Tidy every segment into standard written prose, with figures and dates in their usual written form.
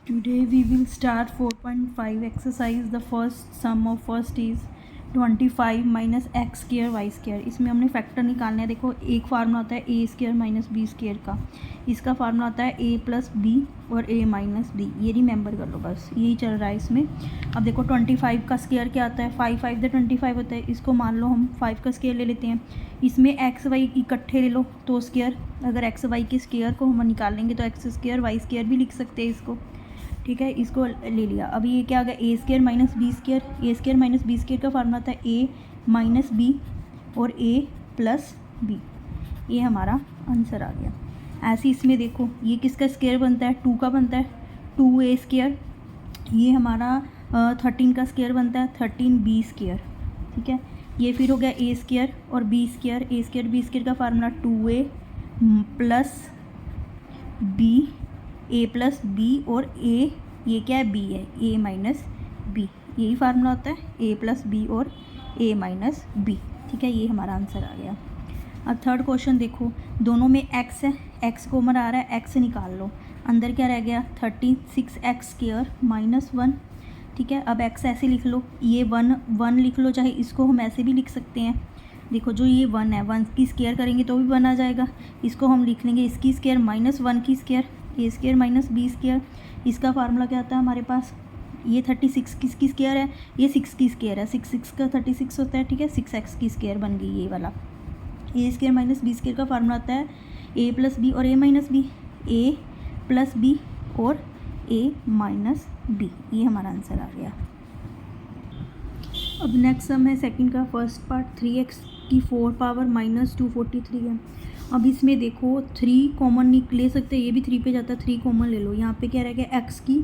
Today we will start 4.5 exercise. The first sum of first is 25 minus X square Y square. इसमें हमने factor निकालना है. देखो एक फार्मूला होता है A square minus B square का. इसका फार्मूला होता है ए प्लस बी और ए माइनस बी. ये रिमेंबर कर लो, बस यही चल रहा है इसमें. अब देखो 25 का स्केयर क्या आता है, 5 द 25 होता है. इसको मान लो हम 5 का स्केयर ले लेते हैं. इसमें एक्स वाई इकट्ठे ले लो तो स्केयर, अगर एक्स वाई के स्केयर को हम निकालेंगे तो एक्स स्केयर वाई स्केयर भी लिख सकते हैं इसको. ठीक है, इसको ले लिया. अभी ये क्या आ गया, ए square minus B square. A square minus B square का फार्मूला था ए माइनस बी और ए प्लस बी. ये हमारा आंसर आ गया. ऐसे इसमें देखो ये किसका स्केयर बनता है, 2 का बनता है, 2a स्केयर. ये हमारा 13 का स्केयर बनता है, 13b स्केयर. ठीक है, ये फिर हो गया ए स्केयर और B square. A square B square का फार्मूला 2a प्लस बी, ए प्लस बी और ए, ये क्या है, बी है, ए माइनस बी. यही फार्मूला होता है ए प्लस बी और ए माइनस बी. ठीक है, ये हमारा आंसर आ गया. अब थर्ड क्वेश्चन देखो, दोनों में एक्स है, एक्स कॉमन आ रहा है, एक्स निकाल लो. अंदर क्या रह गया, 36x स्क्वायर माइनस 1. ठीक है, अब एक्स ऐसे लिख लो, ये 1 लिख लो, चाहे इसको हम ऐसे भी लिख सकते हैं. देखो जो ये 1 है, 1 की स्क्वायर करेंगे तो भी 1 आ जाएगा. इसको हम लिख लेंगे इसकी स्क्वायर माइनस 1 की स्क्वायर, ए स्क्वायर माइनस बी स्क्वायर. इसका फार्मूला क्या आता है हमारे पास, ये 36 किसकी स्क्वायर है, ये 6 की स्क्वायर है. 6 का 36 होता है. ठीक है, 6x की स्क्वायर बन गई ये वाला. ए स्क्वायर माइनस बी स्क्वायर का फार्मूला आता है ए प्लस बी और A minus B, A plus B और ए माइनस बी. ये हमारा आंसर आ गया. अब नेक्स्ट सम है सेकंड का फर्स्ट पार्ट. 3x की 4 पावर माइनस 243 है. अब इसमें देखो 3 कॉमन ले सकते हैं, ये भी 3 पे जाता है, 3 कॉमन ले लो. यहाँ पे क्या रह गया, x की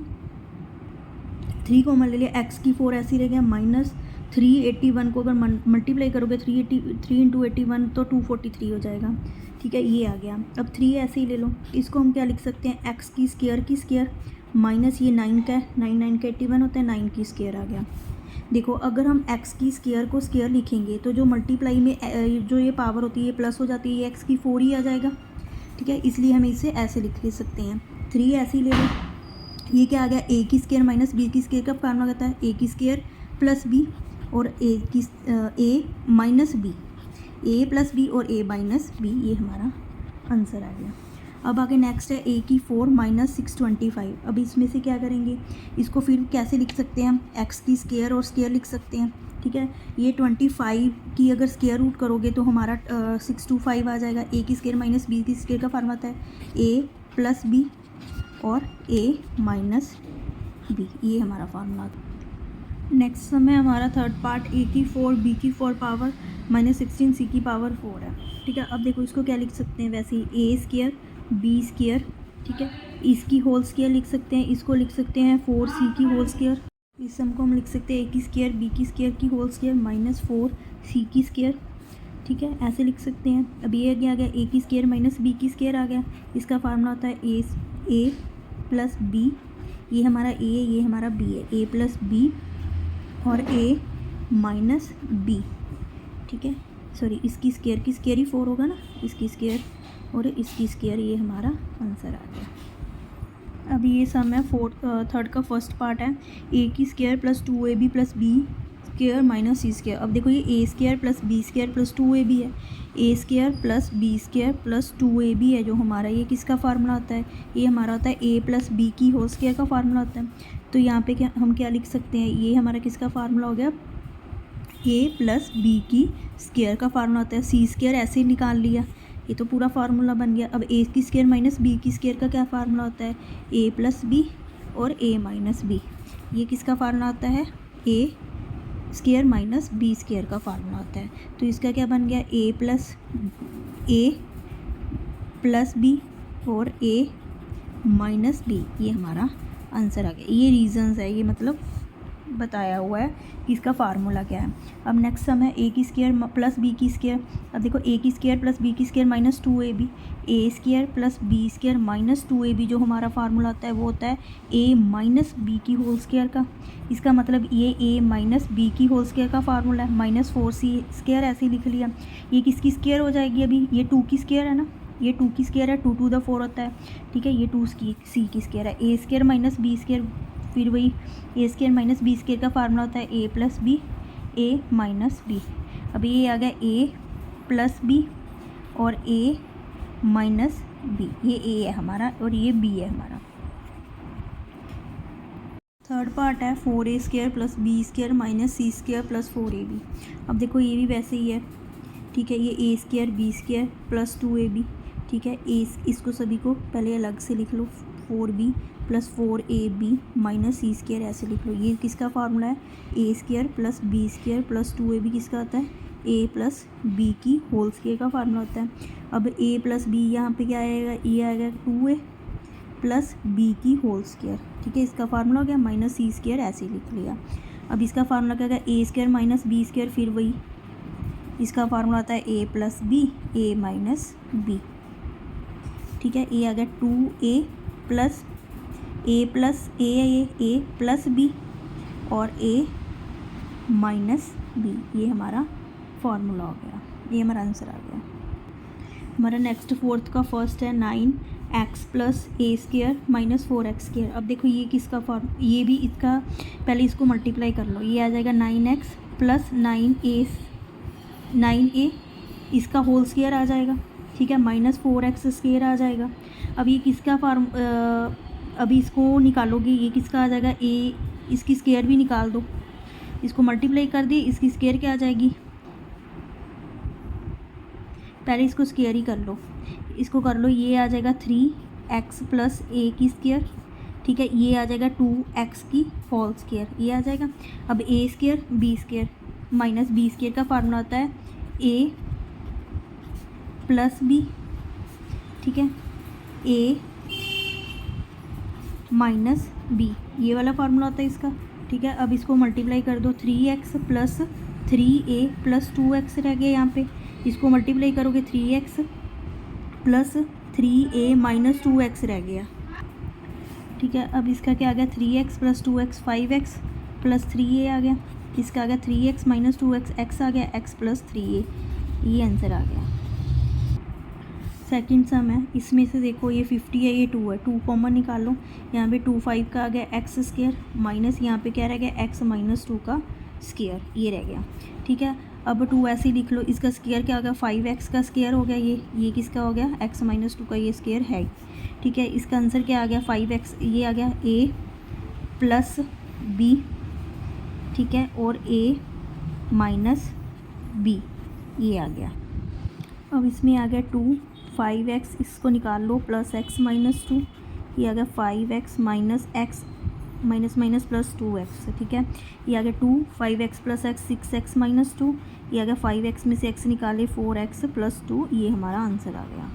3 कॉमन ले लिया, x की 4 ऐसी रह गया माइनस 381 को अगर मल्टीप्लाई करोगे 3 इंटू 81 तो 243 हो जाएगा. ठीक है, ये आ गया. अब 3 ऐसे ही ले लो, इसको हम क्या लिख सकते हैं, x की स्क्वायर माइनस ये 9 का है, 9 का 81 होता है, 9 की स्क्वायर आ गया. देखो अगर हम x की स्क्वायर को स्क्वायर लिखेंगे तो जो मल्टीप्लाई में जो ये पावर होती है ये प्लस हो जाती है, ये x की 4 ही आ जाएगा. ठीक है, इसलिए हम इसे ऐसे लिख सकते हैं. 3 ऐसे ही ले लो, ये क्या आ गया, a की स्क्वायर माइनस b की स्क्वायर का फार्मूला कहता है a की स्क्वायर प्लस b और a minus b, a plus b और a माइनस b. ये हमारा आंसर आ गया. अब आगे नेक्स्ट है a की 4 माइनस 625. अब इसमें से क्या करेंगे, इसको फिर कैसे लिख सकते हैं हम, x की स्क्वायर और स्क्वायर लिख सकते हैं. ठीक है, ये 25 की अगर स्क्वायर रूट करोगे तो हमारा 625 आ जाएगा. a की स्क्वायर माइनस b की स्क्वायर का फार्मूला आता है a प्लस b और a माइनस b. ये हमारा फार्मूला. नेक्स्ट सम है हमारा थर्ड पार्ट. a की 4 b की 4 पावर माइनस 16 c की पावर 4 है. ठीक है, अब देखो इसको क्या लिख सकते हैं, वैसे ही a स्क्वायर बी स्क्वायर. ठीक है, इसकी होल स्क्वायर लिख सकते हैं, इसको लिख सकते हैं 4c की होल स्क्वायर. इस सम को हम लिख सकते हैं a की स्क्वायर बी की स्क्वायर की होल स्क्वायर माइनस 4c की स्क्वायर. ठीक है, ऐसे लिख सकते हैं. अब ये आ गया a की स्क्वायर माइनस b की स्क्वायर आ गया. इसका फार्मूला होता है a प्लस बी. ये हमारा a है, ये हमारा b है, a प्लस बी और a माइनस b. ठीक है, सॉरी इसकी स्क्वायर की स्क्वायर ही 4 होगा ना, इसकी स्क्वायर और इसकी स्क्वायर. ये हमारा आंसर आ गया. अब ये सम है थर्ड का फर्स्ट पार्ट है. a की square plus 2ab plus B square minus C square. अब देखो ये a square plus B square plus 2ab है, a square plus B square plus 2ab है जो हमारा. ये किसका फार्मूला होता है, ये हमारा होता है a प्लस बी की होल स्क्वायर का फार्मूला होता है. तो यहाँ पे हम क्या लिख सकते हैं, ये हमारा किसका फार्मूला हो गया, a प्लस बी की स्क्वायर का फार्मूला होता है. सी स्क्वायर ऐसे ही निकाल लिया, ये तो पूरा फार्मूला बन गया. अब a की स्क्वायर माइनस b की स्क्वायर का क्या फार्मूला होता है, a प्लस बी और a माइनस बी. ये किसका फार्मूला आता है, a square minus b square का फार्मूला होता है. तो इसका क्या बन गया, a प्लस बी और a माइनस बी. ये हमारा आंसर आ गया. ये रीजंस है, ये मतलब बताया हुआ है कि इसका फार्मूला क्या है. अब नेक्स्ट सम है a की स्क्वायर प्लस b की स्क्वायर. अब देखो a की स्क्वायर प्लस b की square minus 2ab, a square plus b square minus 2ab. जो हमारा फार्मूला होता है वो होता है a माइनस बी की होल स्क्वायर का. इसका मतलब ये a माइनस बी की होल स्क्वायर का फार्मूला है. माइनस 4c स्क्वायर ऐसे लिख लिया. ये किसकी स्क्वायर हो जाएगी, अभी ये 2 की स्क्वायर है ना, ये 2 की स्क्वायर है, 2 टू द 4 होता है, ठीक है। ये 2 सी की स्क्वायर है, A square minus B square, फिर वही ए स्क्वायर माइनस बी स्क्वायर का फार्मूला होता है A plus B, A minus B. अब ये आ गया ए प्लस बी और ए माइनस बी, ये ए है हमारा और ये बी है हमारा। थर्ड पार्ट है 4a² plus B square minus C square plus 4ab। अब देखो ये भी वैसे ही है, ठीक है। ये A square B square plus 2ab, ठीक है। इसको सभी को पहले अलग से लिख लो, 4b plus 4ab minus C square ऐसे लिख लो। ये किसका फार्मूला है, A square plus B square plus 2ab किसका आता है, ए प्लस बी की होल स्क्वायर का फार्मूला होता है। अब ए प्लस बी यहाँ पे क्या आएगा, ये आएगा 2a प्लस बी की होल स्क्वायर, ठीक है। इसका फार्मूला हो गया माइनस सी स्क्वायर ऐसे लिख लिया। अब इसका फार्मूला क्या होगा, ए स्क्वायर माइनस बी स्क्वायर, फिर वही इसका फार्मूला आता है A plus B, A minus B, ठीक है। ये आ गया 2a प्लस ए है, ये ए प्लस बी और ए माइनस बी, ये हमारा फार्मूला हो गया, ये हमारा आंसर आ गया। हमारा नेक्स्ट फोर्थ का फर्स्ट है 9x plus A square minus 4x²। अब देखो ये किसका फॉर्म, ये भी इसका पहले इसको मल्टीप्लाई कर लो, ये आ जाएगा 9x प्लस 9a इसका होल स्क्वायर आ जाएगा, ठीक है, माइनस 4x² आ जाएगा। अब ये किसका फॉर्म, अभी इसको निकालोगे, ये किसका आ जाएगा, ए इसकी स्क्वायर भी निकाल दो, इसको मल्टीप्लाई कर दिए, इसकी स्क्वायर क्या आ जाएगी, पहले इसको स्क्वायर ही कर लो, इसको कर लो, ये आ जाएगा 3x प्लस ए की स्क्वायर, ठीक है। ये आ जाएगा 2x की होल स्क्वायर, ये आ जाएगा। अब A square B square minus B square का फार्मूला होता है ए प्लस बी, ठीक है, ए माइनस बी, ये वाला फार्मूला होता है इसका, ठीक है। अब इसको मल्टीप्लाई कर दो, 3x plus 3a plus 2x रह गया यहाँ पे, इसको मल्टीप्लाई करोगे 3x plus 3a minus 2x रह गया, ठीक है। अब इसका क्या आ गया, 3x plus 2x 5x plus 3a आ गया, इसका आ गया 3x माइनस 2x, x आ गया x प्लस 3a, ये आंसर आ गया। सेकंड सम है, इसमें से देखो ये 50 है, ये 2 है, 2 कॉमन निकालो, यहाँ पे 2 5 का आ गया x स्क्वायर माइनस यहाँ पे क्या रह गया x माइनस 2 का स्क्वायर, ये रह गया, ठीक है। अब 2 ऐसे ही लिख लो, इसका स्क्वायर क्या हो गया, 5x का स्क्वायर हो गया, ये किसका हो गया, x माइनस 2 का ये स्क्वायर है, ठीक है। इसका आंसर क्या आ गया, 5x, ये आ गया a प्लस b, ठीक है, और a माइनस b, ये आ गया। अब इसमें आ गया 2 5x, इसको निकाल लो, प्लस x माइनस 2, ये आ गया 5x minus x minus minus plus 2x, ठीक है। ये आ गया 2 5x plus x 6x minus 2, ये आ गया 5x में से x निकाले 4x प्लस 2, ये हमारा आंसर आ गया।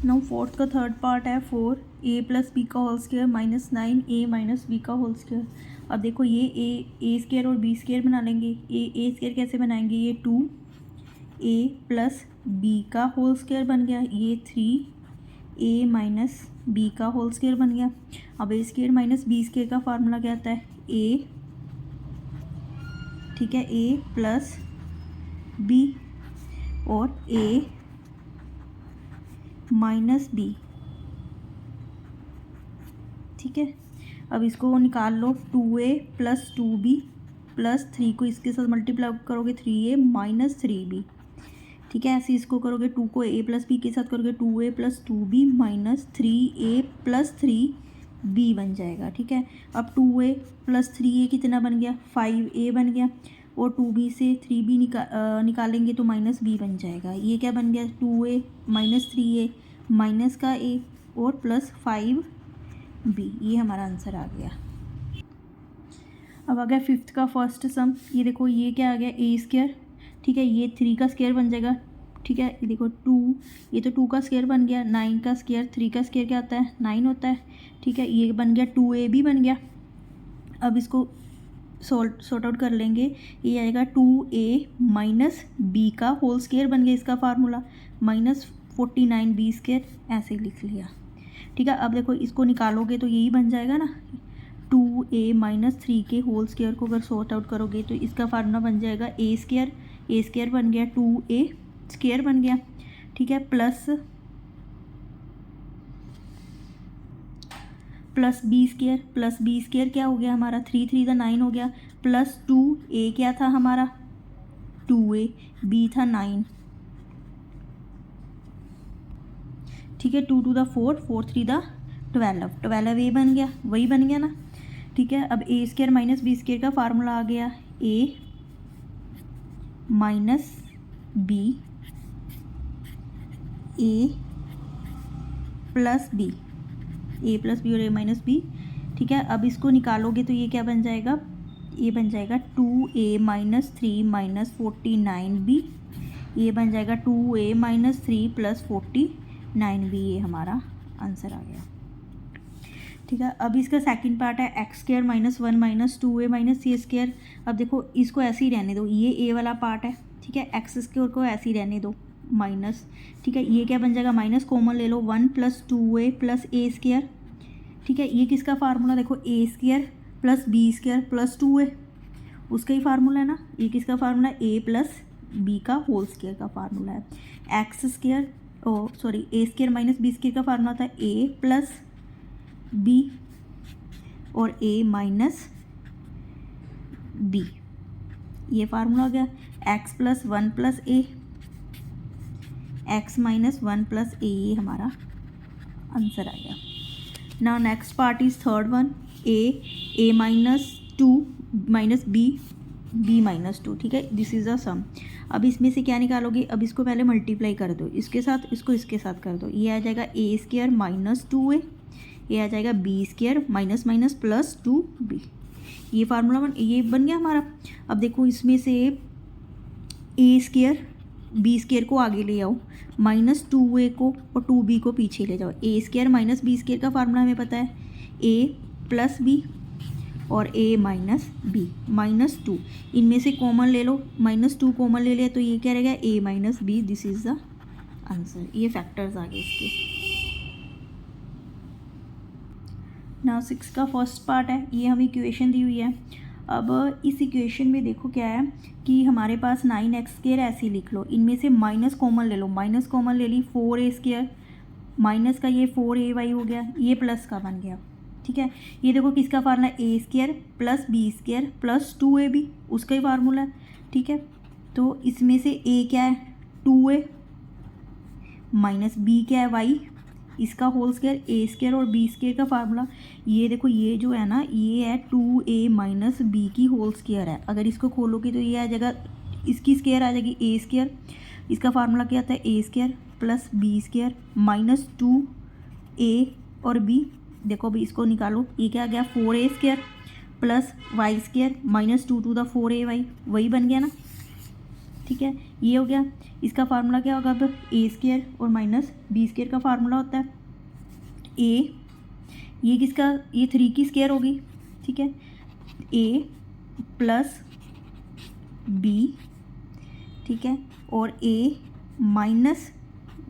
नाउ फोर्थ का थर्ड पार्ट है 4a प्लस बी का whole square minus 9a minus B का होल स्क्वायर। अब देखो ये ए स्क्वायर और बी स्क्वायर बना लेंगे, ए स्क्वायर कैसे बनाएंगे, ये 2a प्लस बी का होल स्क्वायर बन गया, ये 3a माइनस बी का होल स्क्वायर बन गया। अब A square minus B square का फार्मूला क्या आता है, a, ठीक है, a प्लस बी और a माइनस बी, ठीक है। अब इसको निकाल लो, 2a प्लस 2b प्लस 3 को इसके साथ मल्टीप्लाई करोगे 3a माइनस 3b, ठीक है। ऐसे इसको करोगे, 2 को a प्लस b के साथ करोगे 2a plus 2b minus 3a plus 3b बन जाएगा, ठीक है। अब 2a प्लस 3a कितना बन गया, 5a बन गया, और 2b से 3b निकालेंगे तो माइनस b बन जाएगा, ये क्या बन गया, 2a माइनस 3a माइनस का a और प्लस 5b, ये हमारा आंसर आ गया। अब आ गया फिफ्थ का फर्स्ट सम, ये देखो ये क्या आ गया, ए स्क्वायर, ठीक है, ये 3 का स्क्वायर बन जाएगा, ठीक है। ये देखो 2, ये तो 2 का स्क्वायर बन गया, 9 का स्क्वायर, 3 का स्क्वायर क्या होता है, 9 होता है, ठीक है। ये बन गया 2ab बन गया। अब इसको सॉर्ट आउट कर लेंगे, ये आएगा 2a माइनस बी का होल स्क्वायर बन गया, इसका फार्मूला माइनस 49b स्क्वायर, ऐसे ही लिख लिया, ठीक है। अब देखो इसको निकालोगे तो यही बन जाएगा ना, 2a माइनस 3 के होल स्क्वायर को अगर सॉर्ट आउट करोगे तो इसका फार्मूला बन जाएगा ए स्क्वायर बन गया 2a स्क्वायर बन गया, ठीक है, प्लस बी स्केयर क्या हो गया हमारा, 3 3 द 9 हो गया, प्लस 2a क्या था हमारा 2a, b था 9, ठीक है, 2 2 द 4, 4 3 द 12 ए बन गया, वही बन गया ना, ठीक है। अब ए स्केयर माइनस बी स्केयर का फार्मूला आ गया ए माइनस बी, ए प्लस बी, ए प्लस बी और ए माइनस बी, ठीक है। अब इसको निकालोगे तो ये क्या बन जाएगा, ये बन जाएगा 2a माइनस 3 माइनस 49b, ये बन जाएगा 2a माइनस 3 प्लस 49b, ये हमारा आंसर आ गया, ठीक है। अब इसका सेकंड पार्ट है X square minus 1 minus 2a minus C square. अब देखो इसको ऐसे ही रहने दो, ये ए वाला पार्ट है, ठीक है, एक्स स्केयर को ऐसे ही रहने दो माइनस, ठीक है, ये क्या बन जाएगा माइनस कॉमन ले लो 1 plus 2a plus A square, ठीक है। ये किसका फार्मूला देखो, A square plus B square plus 2a, उसका ही फार्मूला है ना, ये किसका फार्मूला है, ए प्लस बी का होल स्केयर का फार्मूला है। X square A square minus B square का फार्मूला था ए प्लस बी और ए माइनस बी, ये फार्मूला हो गया। X plus 1 plus A, X minus 1 plus A, ये हमारा आंसर आ गया। Now next part is third one, A minus 2 minus B minus 2, ठीक है, दिस इज़ अ सम। अब इसमें से क्या निकालोगे, अब इसको पहले मल्टीप्लाई कर दो, इसके साथ इसको इसके साथ कर दो, ये आ जाएगा ए स्केयर माइनस 2a, ये आ जाएगा B square minus minus plus 2b, ये फार्मूला ये बन गया हमारा। अब देखो इसमें से ए स्केयर बी स्केयर को आगे ले आओ, माइनस 2a को और 2b को पीछे ले जाओ। ए स्केयर माइनस बी स्केयर का फार्मूला हमें पता है ए प्लस बी और ए माइनस बी माइनस 2, इनमें से कॉमन ले लो, माइनस 2 कॉमन ले लिया तो ये क्या रहेगा A minus B, this is the answer. ये फैक्टर्स आ गए इसके। नाउ 6 का फर्स्ट पार्ट है, ये हमें इक्वेशन दी हुई है। अब इस इक्वेशन में देखो क्या है कि हमारे पास 9x स्केयर ऐसे लिख लो, इनमें से माइनस कॉमन ले लो, माइनस कॉमन ले ली 4a स्केयर, माइनस का ये 4ay हो गया, ये प्लस का बन गया, ठीक है। ये देखो किसका formula, A square plus B square plus 2ab, उसका ही फार्मूला है, ठीक है। तो इसमें से ए क्या है 2a माइनस बी क्या है y, इसका होल स्केयर, ए स्केयर और बी स्केयर का फार्मूला, ये देखो ये जो है ना ये है 2a माइनस बी की होल स्केयर है। अगर इसको खोलोगे तो ये आ जाएगा, इसकी स्केयर आ जाएगी ए स्केयर, इसका फार्मूला क्या आता है A square plus B square minus 2a और b, देखो अभी इसको निकालो, ये क्या आ गया 4a square plus Y square minus 2 to the 4ay, वही बन गया ना, ठीक है। ये हो गया, इसका फार्मूला क्या होगा अब ए स्केयर और माइनस बी स्केयर का फार्मूला होता है ए, ये किसका, ये 3 की स्केयर होगी, ठीक है, ए प्लस बी, ठीक है, और ए माइनस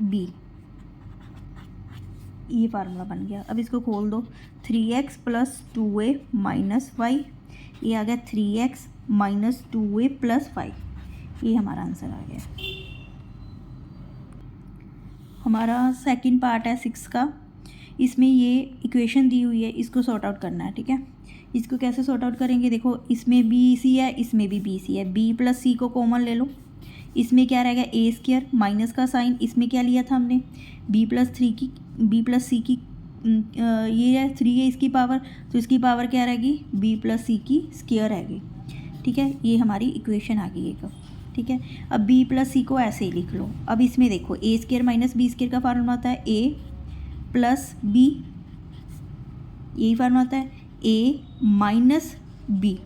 बी, ये फार्मूला बन गया। अब इसको खोल दो, 3x प्लस 2a माइनस 5, ये आ गया 3x माइनस 2a प्लस 5, ये हमारा आंसर आ गया। हमारा सेकंड पार्ट है 6 का, इसमें ये इक्वेशन दी हुई है, इसको सॉर्ट आउट करना है, ठीक है। इसको कैसे सॉर्ट आउट करेंगे, देखो इसमें बी सी है, इसमें भी बी सी है, बी प्लस सी को कॉमन ले लो, इसमें क्या रहेगा ए स्केयर माइनस का साइन, इसमें क्या लिया था हमने बी प्लस सी की ये है 3 है इसकी पावर, तो इसकी पावर क्या रहेगी बी प्लस सी की स्केयर रहेगी, ठीक है। ये हमारी इक्वेशन आ गई एक, ठीक है। अब b प्लस सी को ऐसे ही लिख लो। अब इसमें देखो A square minus B square का फार्मूला होता है a प्लस बी, यही फार्मूला होता है a माइनस बी,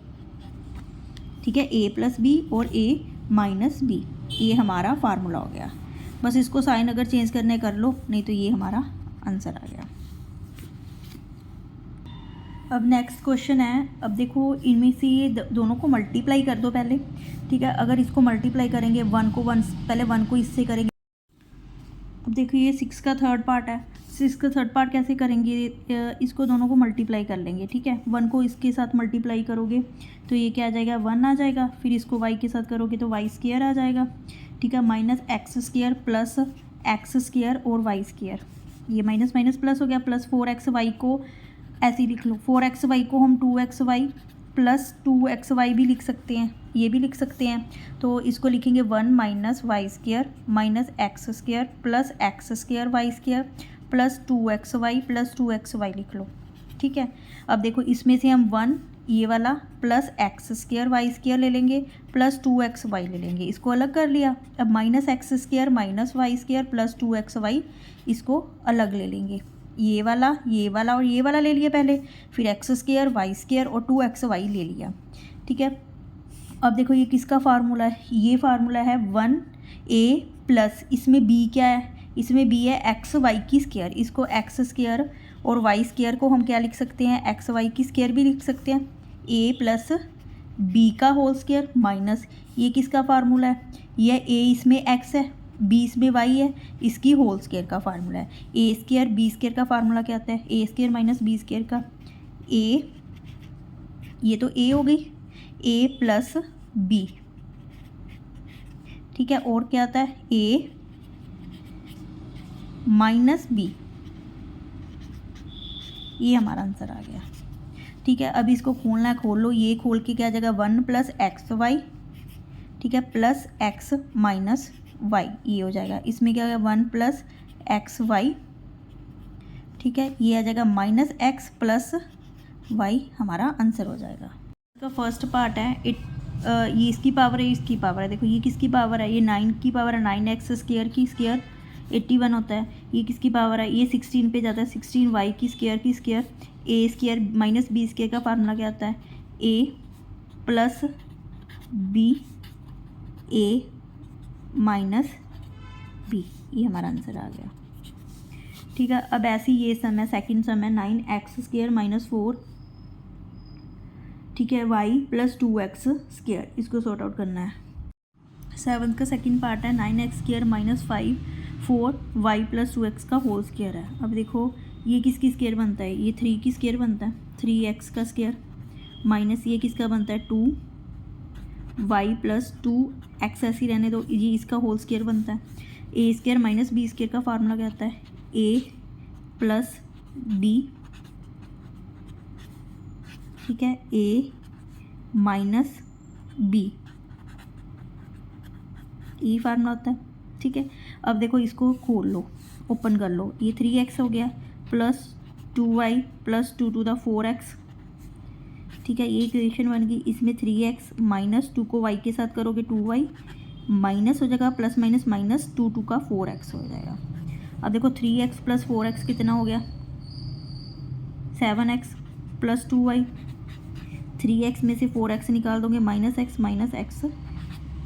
ठीक है, a प्लस बी और a माइनस बी, ये हमारा फार्मूला हो गया। बस इसको साइन अगर चेंज करने कर लो, नहीं तो ये हमारा आंसर आ गया। अब नेक्स्ट क्वेश्चन है, अब देखो इनमें से ये दोनों को मल्टीप्लाई कर दो पहले, ठीक है। अगर इसको मल्टीप्लाई करेंगे 1 को 1 पहले 1 को इससे करेंगे। अब देखो ये 6 का थर्ड पार्ट है, 6 का थर्ड पार्ट कैसे करेंगे, इसको दोनों को मल्टीप्लाई कर लेंगे, ठीक है। 1 को इसके साथ मल्टीप्लाई करोगे तो ये क्या आ जाएगा 1 आ जाएगा, फिर इसको y के साथ करोगे तो y स्केयर आ जाएगा, ठीक है, minus X square plus X square और वाई स्क्वायर, ये माइनस माइनस प्लस हो गया, प्लस 4xy को ऐसे ही लिख लो, 4xy को हम 2xy प्लस 2xy भी लिख सकते हैं, ये भी लिख सकते हैं। तो इसको लिखेंगे 1 minus Y square minus X square plus X square Y square plus 2xy plus 2xy लिख लो, ठीक है। अब देखो इसमें से हम 1 ये वाला plus X square Y square ले लेंगे प्लस 2xy ले लेंगे, इसको अलग कर लिया। अब minus X square minus Y square plus 2xy इसको अलग ले लेंगे, ये वाला और ये वाला ले लिया पहले, फिर एक्स स्क्वायर वाई स्क्वायर और 2xy ले लिया, ठीक है। अब देखो ये किसका फार्मूला है, ये फार्मूला है 1a प्लस इसमें b क्या है, इसमें b है एक्स वाई की स्क्वायर, इसको एक्स स्क्वायर और वाई स्क्वायर को हम क्या लिख सकते हैं, एक्स वाई की स्क्वायर भी लिख सकते हैं, a प्लस b का होल स्क्वायर माइनस ये किसका फार्मूला है, ये a इसमें x है b इसमें y है, इसकी होल स्क्वायर का फार्मूला है। a स्क्वायर b स्क्वायर का फार्मूला क्या आता है, a square minus b square का, a ये तो a हो गई, a प्लस b, ठीक है, और क्या आता है a माइनस b, ये हमारा आंसर आ गया, ठीक है। अब इसको खोलना है, खोल लो, ये खोल के क्या आ जाएगा 1 प्लस एक्स वाई, ठीक है, प्लस एक्स माइनस वाई, ये हो जाएगा, इसमें क्या होगा 1 प्लस एक्स वाई, ठीक है, ये आ जाएगा माइनस एक्स प्लस वाई, हमारा आंसर हो जाएगा। इसका फर्स्ट पार्ट है ये इसकी पावर है, इसकी पावर है, देखो ये किसकी पावर है, ये 9 की पावर है, 9x स्क्वायर की स्क्वायर 81 होता है, ये किसकी पावर है, ये 16 पे जाता है, 16 वाई की square a square minus b square का फार्मूला क्या आता है, a plus b a minus b, ये हमारा आंसर आ गया, ठीक है। अब ऐसे ही ये सम है, सेकंड सम है 9x स्क्वायर माइनस 4, ठीक है, y प्लस 2x स्क्वायर, इसको सॉर्ट आउट करना है। 7th का सेकंड पार्ट है 9x square minus 5 4 y plus 2x का होल स्क्वायर है। अब देखो ये किसकी स्क्वायर बनता है, ये 3 की स्क्वायर बनता है, 3x का स्क्वायर माइनस ये किसका बनता है 2 y प्लस 2x, ऐसी रहने दो, ये इसका होल स्क्वायर बनता है, a square minus b square का फार्मूला क्या आता है, a प्लस b, ठीक है, a माइनस b, ये फार्मूला होता है, ठीक है। अब देखो इसको खोल लो, ओपन कर लो, ये 3x हो गया plus 2y plus 2 to the 4x, ठीक है, ये इक्वेशन बन गई। इसमें 3x माइनस 2 को y के साथ करोगे 2y माइनस हो जाएगा, प्लस माइनस माइनस 2 2 का 4x हो जाएगा। अब देखो 3x प्लस 4x कितना हो गया 7x प्लस 2y, 3x में से 4x निकाल दोगे माइनस x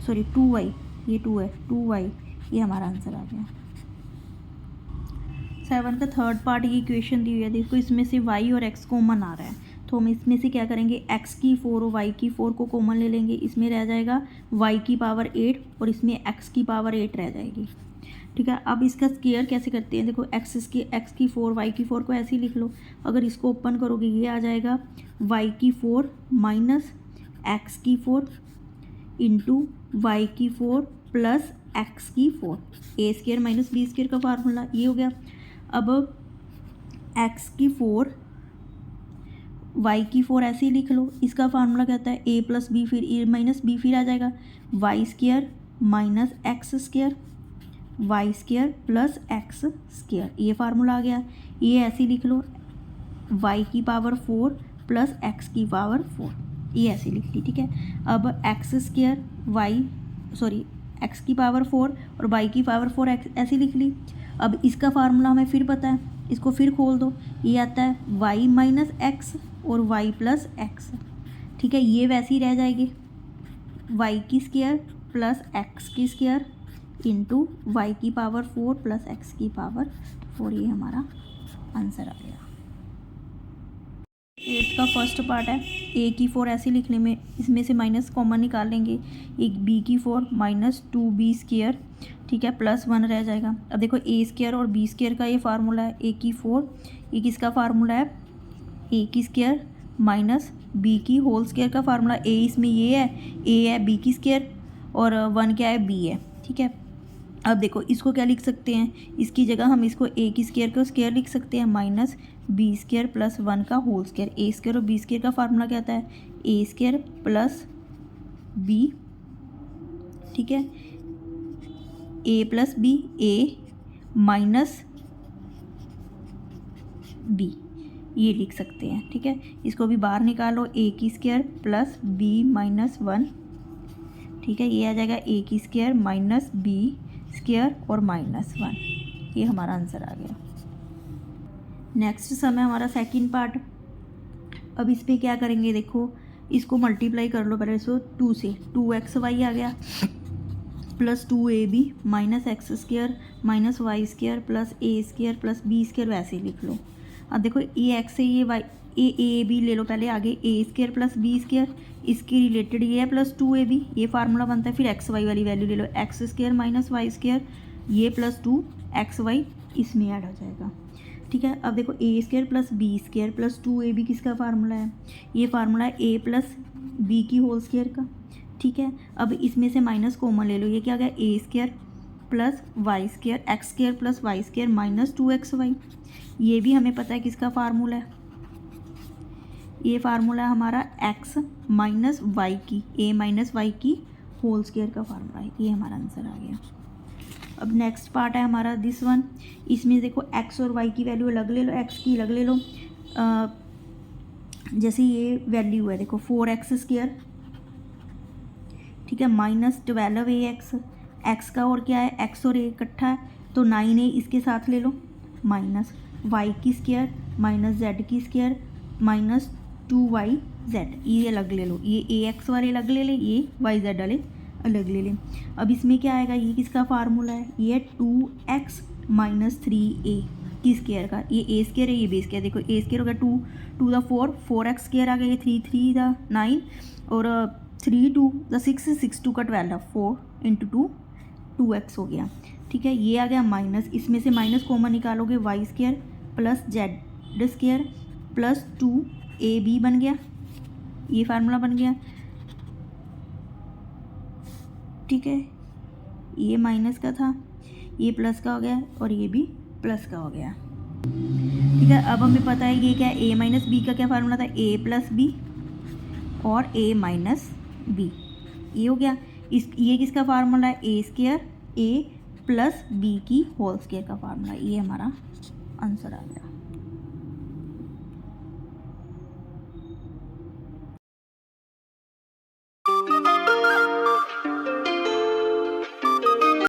सॉरी 2y, ये 2 है 2y, ये हमारा आंसर आ गया। 7 का थर्ड पार्ट, ये इक्वेशन दी हुई है, देखो इसमें से y और x कॉमन आ रहा है, तो हम इसमें से क्या करेंगे x की 4 और y की 4 को कॉमन ले लेंगे, इसमें रह जाएगा y की पावर 8 और इसमें x की पावर 8 रह जाएगी, ठीक है। अब इसका स्क्वायर कैसे करते हैं, देखो x की 4 y की 4 को ऐसे ही लिख लो, अगर इसको ओपन करोगे ये आ जाएगा y की 4 माइनस x की 4 इंटू y की 4 प्लस x की 4, a square minus b square का फार्मूला ये हो गया। अब x की 4 y की 4 ऐसे ही लिख लो, इसका फार्मूला क्या आता है a प्लस बी, फिर a माइनस बी, फिर आ जाएगा y square minus X square Y square plus X square, ये फार्मूला आ गया। ये ऐसे ही लिख लो y की पावर 4 प्लस x की पावर 4, ये ऐसे लिख ली, ठीक है। अब एक्स स्क्वायर x की पावर 4 और y की पावर 4 ऐसे लिख ली। अब इसका फार्मूला हमें फिर पता है, इसको फिर खोल दो, ये आता है y माइनस एक्स और y प्लस एक्स, ठीक है, ये वैसे ही रह जाएगी y की स्क्वायर प्लस x की स्क्वायर इंटू वाई की पावर 4 प्लस x की पावर 4, ये हमारा आंसर आ गया। 8 का फर्स्ट पार्ट है, a की 4 ऐसे लिखने में, इसमें से माइनस कॉमन निकाल लेंगे, एक b की 4 माइनस 2b स्क्वायर, ठीक है, प्लस 1 रह जाएगा। अब देखो a स्क्वायर और b स्क्वायर का ये फार्मूला है, a की 4, ये किसका फार्मूला है a की स्क्वायर माइनस b की होल स्क्वायर का फार्मूला, a इसमें ये है, a है b की स्क्वायर और 1 क्या है b है, ठीक है। अब देखो इसको क्या लिख सकते हैं, इसकी जगह हम इसको ए की स्क्वायर को स्क्वायर लिख सकते हैं माइनस बी स्क्वायर प्लस 1 का होल स्क्वायर। ए स्क्वायर और बी स्क्वायर का फार्मूला क्या आता है, ए स्क्वायर प्लस बी, ठीक है, A plus B, A minus B, ये लिख सकते हैं, ठीक है। इसको भी बाहर निकालो, ए की स्क्वायर प्लस बी माइनस 1, ठीक है, ये आ जाएगा ए की स्क्वायर माइनस बी स्क्वायर और माइनस 1, ये हमारा आंसर आ गया। नेक्स्ट सम है हमारा सेकंड पार्ट। अब इसमें क्या करेंगे, देखो इसको मल्टीप्लाई कर लो पहले, सो 2 से 2xy आ गया plus 2ab minus X square minus Y square plus A square plus B square, वैसे ही लिख लो। अब देखो ये एक्स है, ये वाई, ए बी ले लो पहले, आगे ए स्क्वायर प्लस बी स्क्वायर, इसके रिलेटेड ये है प्लस 2ab, ये फार्मूला बनता है। फिर एक्स वाई वाली वैल्यू ले लो, X square minus Y square, ये प्लस 2xy इसमें ऐड हो जाएगा, ठीक है। अब देखो A square plus B square plus 2ab किसका फार्मूला है, ये फार्मूला है ए प्लस बी की होल स्क्वायर का, ठीक है। अब इसमें से माइनस कॉमन ले लो, ये क्या आ गया, A square plus Y square, X square plus Y square minus 2xy, ये भी हमें पता है किसका फार्मूला है, ये फार्मूला है हमारा x माइनस वाई की, a माइनस वाई की होल स्क्वायर का फार्मूला है, ये हमारा आंसर आ गया। अब नेक्स्ट पार्ट है हमारा दिस वन, इसमें देखो x और y की वैल्यू अलग ले लो, x की अलग ले लो। जैसे ये वैल्यू है देखो 4x स्क्वायर, ठीक है, माइनस 12ax, x का और क्या है, x और a इकट्ठा है तो 9a इसके साथ ले लो, माइनस y की स्क्वायर माइनस z की स्क्वायर माइनस 2yz, ये अलग ले लो, ये ax वाले अलग ले ले, ये yz वाले अलग ले लें। अब इसमें क्या आएगा, ये किसका फार्मूला है, ये 2x माइनस 3a की स्क्वायर का, ये a स्क्वायर है, ये b स्क्वायर, देखो a स्क्वायर हो गया 2 द 4, 4x स्क्वायर आ गया, ये 3 द 9 और 3 2 द 6, 6 2 का 12, 4 इंटू 2 2x हो गया, ठीक है। ये आ गया माइनस, इसमें से माइनस कॉमन निकालोगे, Y square plus Z square plus 2ab बन गया, ये फार्मूला बन गया, ठीक है। ये माइनस का था, ये प्लस का हो गया और ये भी प्लस का हो गया, ठीक है। अब हमें पता है ये क्या है, a माइनस बी का क्या फार्मूला था, a प्लस बी और a माइनस बी, ये हो गया। ये किसका फार्मूला है, a square a plus B की होल स्क्वायर का फार्मूला, ये हमारा आंसर आ गया।